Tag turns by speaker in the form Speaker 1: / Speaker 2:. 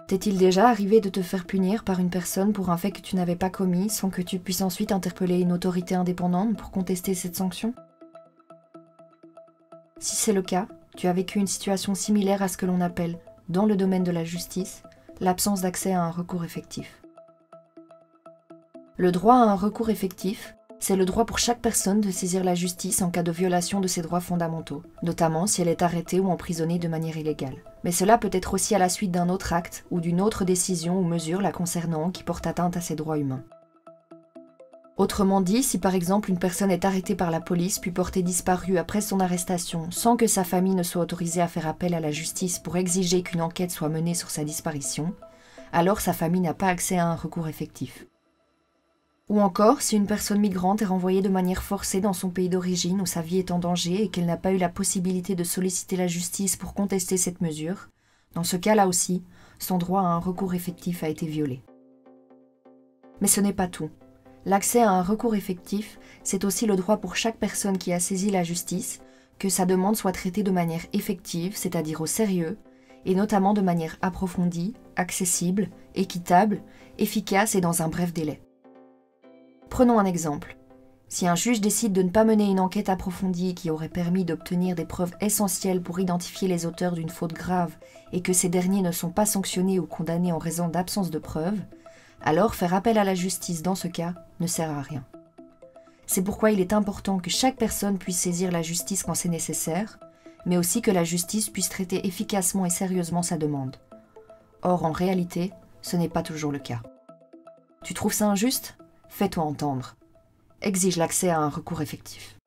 Speaker 1: T'est-il déjà arrivé de te faire punir par une personne pour un fait que tu n'avais pas commis sans que tu puisses ensuite interpeller une autorité indépendante pour contester cette sanction? Si c'est le cas, tu as vécu une situation similaire à ce que l'on appelle, dans le domaine de la justice, l'absence d'accès à un recours effectif. Le droit à un recours effectif, c'est le droit pour chaque personne de saisir la justice en cas de violation de ses droits fondamentaux, notamment si elle est arrêtée ou emprisonnée de manière illégale. Mais cela peut être aussi à la suite d'un autre acte ou d'une autre décision ou mesure la concernant qui porte atteinte à ses droits humains. Autrement dit, si par exemple une personne est arrêtée par la police puis portée disparue après son arrestation sans que sa famille ne soit autorisée à faire appel à la justice pour exiger qu'une enquête soit menée sur sa disparition, alors sa famille n'a pas accès à un recours effectif. Ou encore, si une personne migrante est renvoyée de manière forcée dans son pays d'origine où sa vie est en danger et qu'elle n'a pas eu la possibilité de solliciter la justice pour contester cette mesure, dans ce cas-là aussi, son droit à un recours effectif a été violé. Mais ce n'est pas tout. L'accès à un recours effectif, c'est aussi le droit pour chaque personne qui a saisi la justice que sa demande soit traitée de manière effective, c'est-à-dire au sérieux, et notamment de manière approfondie, accessible, équitable, efficace et dans un bref délai. Prenons un exemple. Si un juge décide de ne pas mener une enquête approfondie qui aurait permis d'obtenir des preuves essentielles pour identifier les auteurs d'une faute grave et que ces derniers ne sont pas sanctionnés ou condamnés en raison d'absence de preuves, alors faire appel à la justice dans ce cas ne sert à rien. C'est pourquoi il est important que chaque personne puisse saisir la justice quand c'est nécessaire, mais aussi que la justice puisse traiter efficacement et sérieusement sa demande. Or, en réalité, ce n'est pas toujours le cas. Tu trouves ça injuste ? Fais-toi entendre. Exige l'accès à un recours effectif.